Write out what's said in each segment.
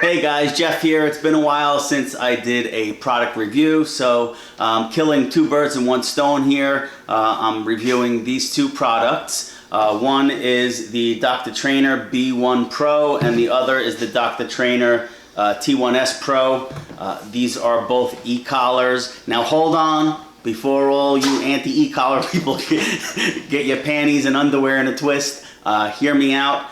Hey guys, Jeff here. It's been a while since I did a product review, so killing two birds in one stone here. I'm reviewing these two products. One is the Dr. Trainer B1 Pro and the other is the Dr. Trainer T1S Pro. These are both e-collars. Now hold on, before all you anti-e-collar people get your panties and underwear in a twist, hear me out.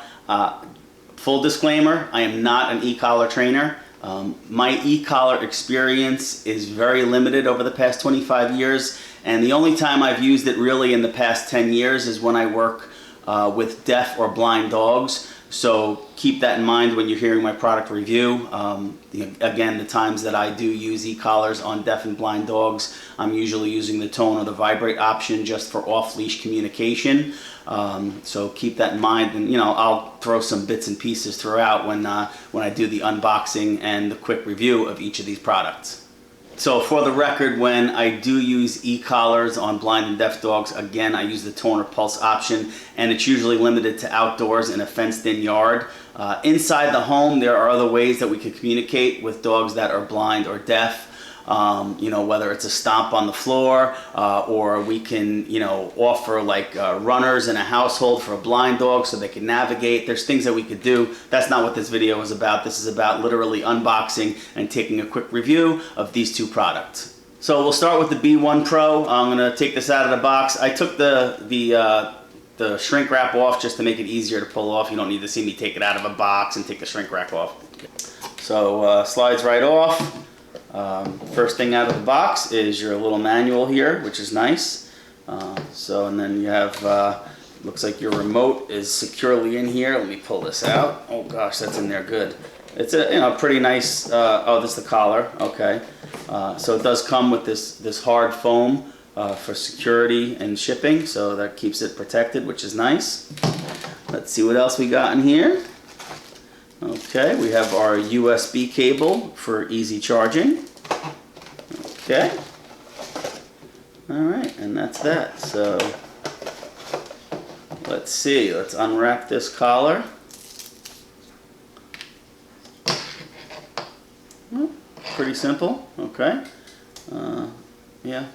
Full disclaimer, I am not an e-collar trainer. My e-collar experience is very limited over the past 25 years, and the only time I've used it really in the past 10 years is when I work with deaf or blind dogs. So keep that in mind when you're hearing my product review. Again, the times that I do use e-collars on deaf and blind dogs, I'm usually using the tone or the vibrate option just for off-leash communication. So keep that in mind, and I'll throw some bits and pieces throughout when I do the unboxing and the quick review of each of these products. So for the record, when I do use e-collars on blind and deaf dogs, again, I use the tone or pulse option, and it's usually limited to outdoors in a fenced-in yard. Inside the home, there are other ways that we can communicate with dogs that are blind or deaf. Whether it's a stomp on the floor, or we can, offer like runners in a household for a blind dog so they can navigate. There's things that we could do. That's not what this video is about. This is about literally unboxing and taking a quick review of these two products. So we'll start with the B1 Pro. I'm going to take this out of the box. I took the shrink wrap off just to make it easier to pull off. You don't need to see me take it out of a box and take the shrink wrap off. So slides right off. First thing out of the box is your little manual here, which is nice. And then you have, looks like your remote is securely in here. Let me pull this out. Oh gosh, that's in there good. It's a pretty nice, oh, this is the collar, okay. So it does come with this hard foam for security and shipping, so that keeps it protected, which is nice. Let's see what else we got in here. Okay, we have our USB cable for easy charging. Okay. Alright, and that's that. So, let's see. Let's unwrap this collar. Well, pretty simple. Okay. Yeah,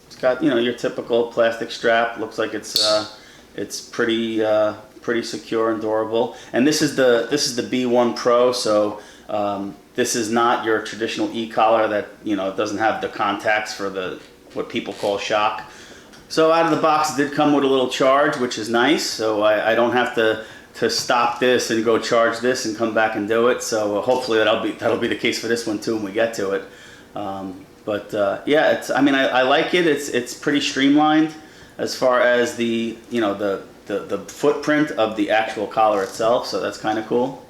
it's got, your typical plastic strap. Looks like it's pretty secure and durable. And this is the B1 Pro, so this is not your traditional e-collar that it doesn't have the contacts for what people call shock. So out of the box it did come with a little charge, which is nice. So I don't have to stop this and go charge this and come back and do it. So hopefully that'll be the case for this one too when we get to it. Yeah, I like it. It's pretty streamlined as far as the footprint of the actual collar itself, so that's kind of cool.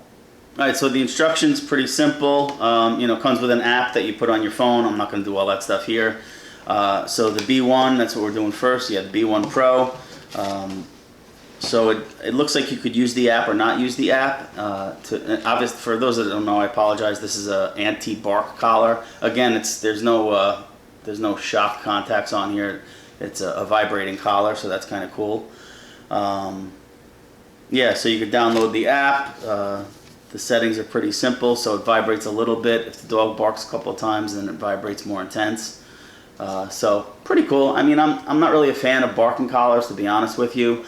Alright, so the instructions pretty simple. Comes with an app that you put on your phone. I'm not going to do all that stuff here. So the B1, that's what we're doing first. Yeah, the B1 Pro. So it looks like you could use the app or not use the app. Obviously, for those that don't know, I apologize. This is an anti-bark collar. Again, there's no shock contacts on here. It's a vibrating collar, so that's kind of cool. Yeah, so you could download the app. The settings are pretty simple, so it vibrates a little bit. If the dog barks a couple of times, then it vibrates more intense. So pretty cool. I'm not really a fan of barking collars, to be honest with you.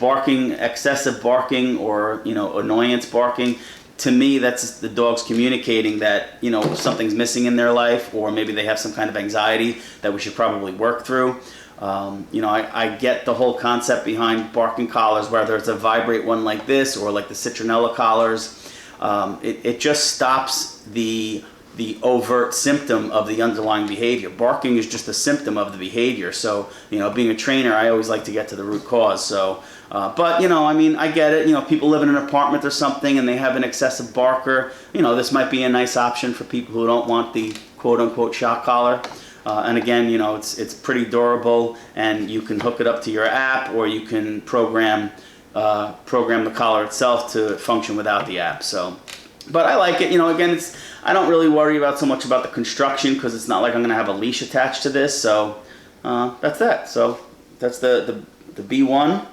Excessive barking or annoyance barking, to me that's the dog's communicating that something's missing in their life, or maybe they have some kind of anxiety that we should probably work through. I get the whole concept behind barking collars, whether it's a vibrate one like this or like the citronella collars. It just stops the overt symptom of the underlying behavior. Barking is just a symptom of the behavior. So, being a trainer, I always like to get to the root cause. So, I get it. People live in an apartment or something and they have an excessive barker. This might be a nice option for people who don't want the quote-unquote shock collar. And again, it's pretty durable, and you can hook it up to your app, or you can program the collar itself to function without the app. So, but I like it. Again, I don't really worry about so much about the construction because it's not like I'm going to have a leash attached to this. So that's that. So that's the B1,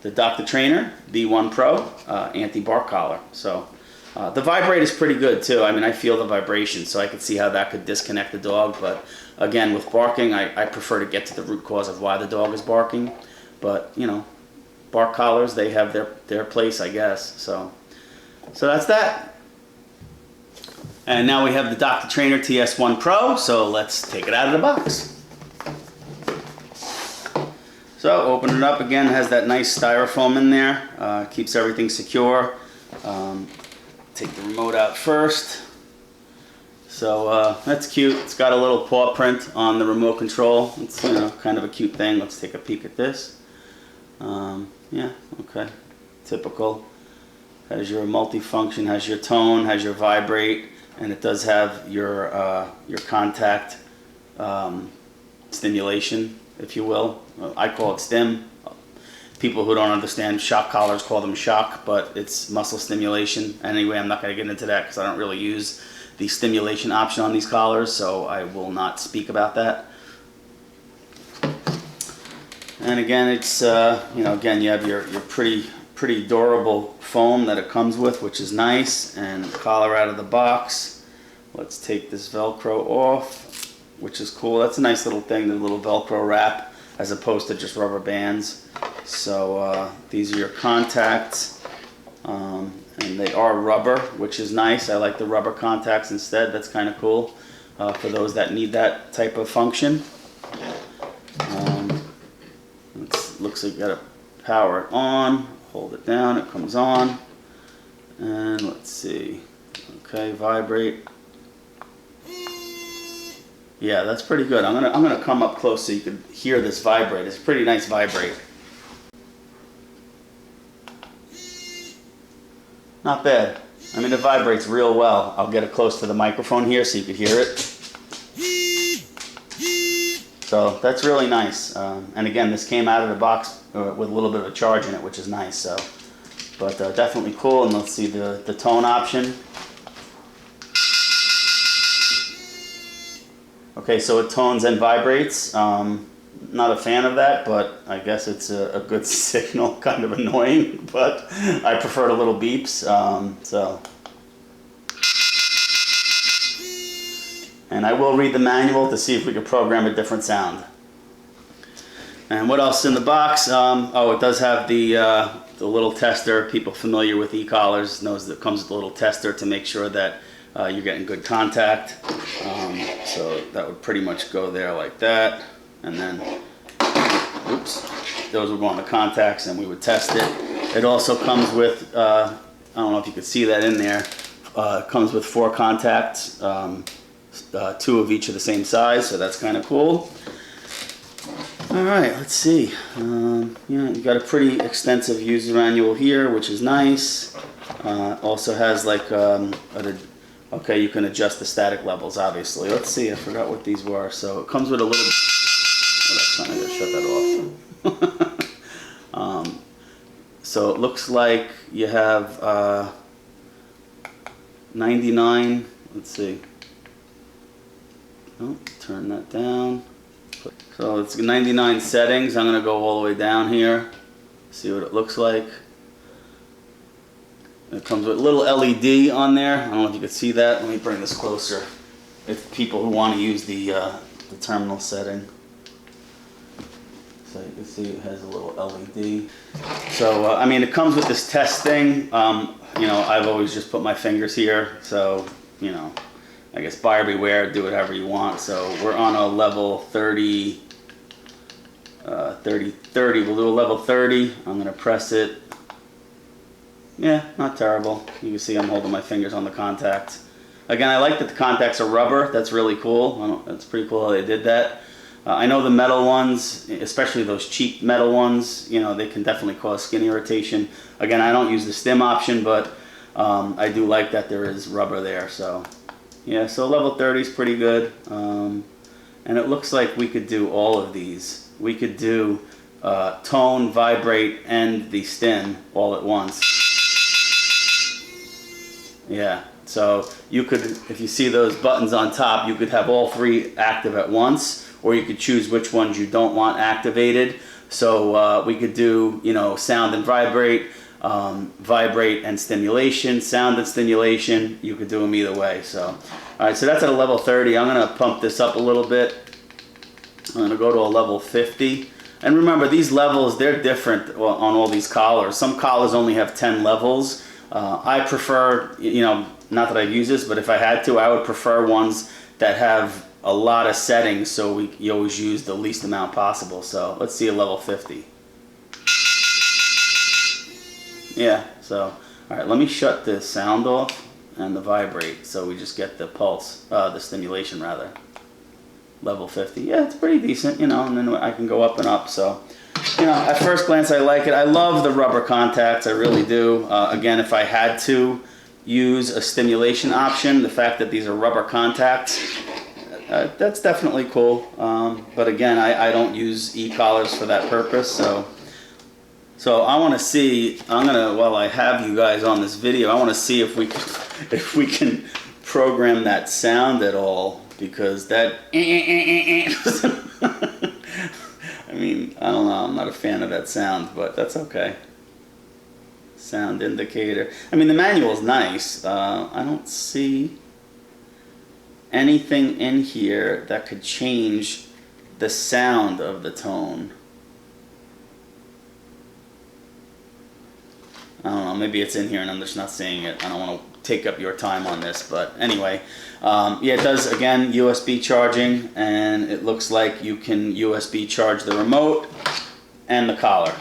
the Dr. Trainer B1 Pro anti-bark collar. So The vibrate is pretty good too. I mean, I feel the vibration, so I could see how that could disconnect the dog. But again, with barking, I prefer to get to the root cause of why the dog is barking. But, you know, bark collars, they have their place, I guess. So that's that. And now we have the Dr. Trainer TS1 Pro, so let's take it out of the box. So open it up again, it has that nice styrofoam in there, keeps everything secure. Take the remote out first. So that's cute. It's got a little paw print on the remote control. It's, you know, kind of a cute thing. Let's take a peek at this. Yeah, okay, typical. Has your multifunction, has your tone, has your vibrate, and it does have your contact stimulation, if you will. I call it stim. People who don't understand shock collars call them shock, but it's muscle stimulation. Anyway, I'm not going to get into that because I don't really use the stimulation option on these collars, so I will not speak about that. And again, it's you know, again, you have your pretty durable foam that it comes with, which is nice, and the collar out of the box. Let's take this Velcro off, which is cool. That's a nice little thing, the little Velcro wrap, as opposed to just rubber bands. So these are your contacts, and they are rubber, which is nice. I like the rubber contacts instead. That's kind of cool for those that need that type of function. Looks like you gotta power it on, hold it down, it comes on, and let's see. Okay, vibrate. Yeah, that's pretty good. I'm gonna come up close so you can hear this vibrate. It's a pretty nice vibrate. Not bad. I mean, it vibrates real well. I'll get it close to the microphone here so you can hear it. So that's really nice. And again, this came out of the box with a little bit of a charge in it, which is nice. So, but definitely cool. And let's see the tone option. Okay, so it tones and vibrates. Not a fan of that, but I guess it's a good signal. Kind of annoying, but I prefer the little beeps. And I will read the manual to see if we can program a different sound. And what else in the box? Oh, it does have the little tester. People familiar with e-collars knows that it comes with a little tester to make sure that you're getting good contact. So that would pretty much go there like that. And then, oops, those would go on the contacts and we would test it. It also comes with, I don't know if you could see that in there, it comes with 4 contacts, 2 of each of the same size, so that's kind of cool. All right, let's see. Yeah, you got a pretty extensive user manual here, which is nice. Also has like, okay, you can adjust the static levels, obviously. Let's see, I forgot what these were. So it comes with a little, oh, that's fine, I gotta shut that off. So it looks like you have 99, let's see. Oh, turn that down. So it's 99 settings. I'm going to go all the way down here, see what it looks like. It comes with a little LED on there. I don't know if you can see that. Let me bring this closer. It's people who want to use the terminal setting. So you can see it has a little LED. So I mean, it comes with this test thing. You know, I've always just put my fingers here. So, you know, I guess buyer beware, do it however you want. So we're on a level 30, 30. We'll do a level 30. I'm going to press it. Yeah, not terrible. You can see I'm holding my fingers on the contacts. Again, I like that the contacts are rubber. That's really cool. That's pretty cool how they did that. I know the metal ones, especially those cheap metal ones, you know, they can definitely cause skin irritation. Again, I don't use the stim option, but I do like that there is rubber there. So yeah, so level 30 is pretty good. And it looks like we could do all of these. We could do tone, vibrate, and the stim all at once. Yeah, so you could, if you see those buttons on top, you could have all 3 active at once, or you could choose which ones you don't want activated. So we could do, you know, sound and vibrate, vibrate and stimulation, sound and stimulation. You could do them either way. So, all right, so that's at a level 30. I'm gonna pump this up a little bit. I'm gonna go to a level 50. And remember, these levels, they're different on all these collars. Some collars only have 10 levels. I prefer, not that I use this, but if I had to, I would prefer ones that have a lot of settings, so you always use the least amount possible. So let's see a level 50. Yeah, so, all right, let me shut the sound off and the vibrate so we just get the pulse, the stimulation rather. Level 50, yeah, it's pretty decent, and then I can go up and up. So, at first glance I like it. I love the rubber contacts, I really do. Again, if I had to use a stimulation option, the fact that these are rubber contacts, that's definitely cool. But again, I don't use e-collars for that purpose. So I want to see, while I have you guys on this video, I want to see if we can program that sound at all, because that I mean, I don't know, I'm not a fan of that sound, but that's okay. Sound indicator. I mean, the manual is nice. I don't see anything in here that could change the sound of the tone. I don't know, maybe it's in here and I'm just not seeing it. I don't want to take up your time on this, but anyway, yeah, it does, again, USB charging, and it looks like you can USB charge the remote and the collar.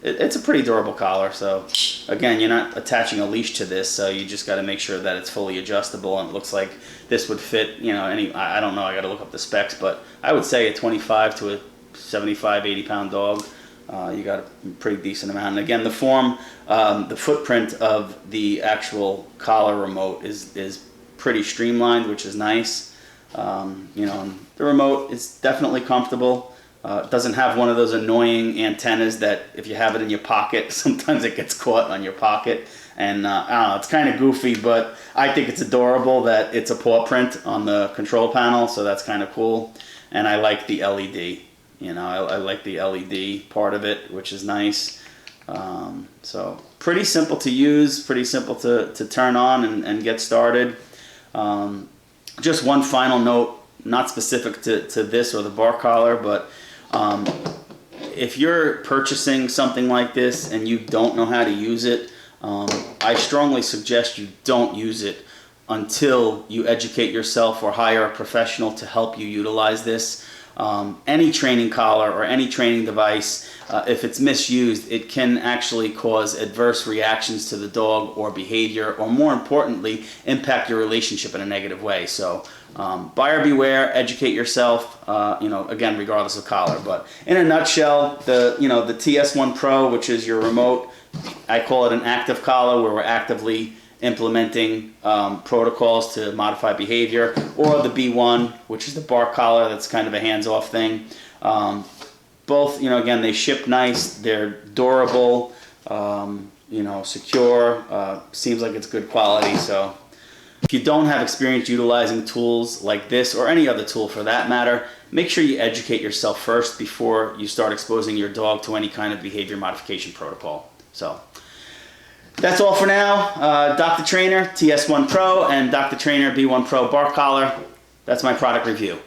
It's a pretty durable collar. So again, you're not attaching a leash to this, so you just got to make sure that it's fully adjustable, and it looks like this would fit, I don't know, I got to look up the specs, but I would say a 25 to a 75, 80 pound dog. You got a pretty decent amount. And again, the footprint of the actual collar remote is pretty streamlined, which is nice. The remote is definitely comfortable. It doesn't have one of those annoying antennas that if you have it in your pocket, sometimes it gets caught on your pocket. And I don't know, it's kind of goofy, but I think it's adorable that it's a paw print on the control panel, so that's kind of cool. And I like the LED. I like the LED part of it, which is nice. So pretty simple to use, pretty simple to turn on and get started. Just one final note, not specific to this or the bar collar, but if you're purchasing something like this and you don't know how to use it, I strongly suggest you don't use it until you educate yourself or hire a professional to help you utilize this. Any training collar or any training device, if it's misused, it can actually cause adverse reactions to the dog or behavior, or more importantly, impact your relationship in a negative way. So buyer beware, educate yourself, again, regardless of collar. But in a nutshell, the TS1 Pro, which is your remote, I call it an active collar, where we're actively implementing protocols to modify behavior, or the B1, which is the bar collar, that's kind of a hands-off thing. Both, again, they ship nice, they're durable, secure, seems like it's good quality. So if you don't have experience utilizing tools like this, or any other tool for that matter, make sure you educate yourself first before you start exposing your dog to any kind of behavior modification protocol. So that's all for now. Dr. Trainer TS1 Pro and Dr. Trainer B1 Pro bar collar. That's my product review.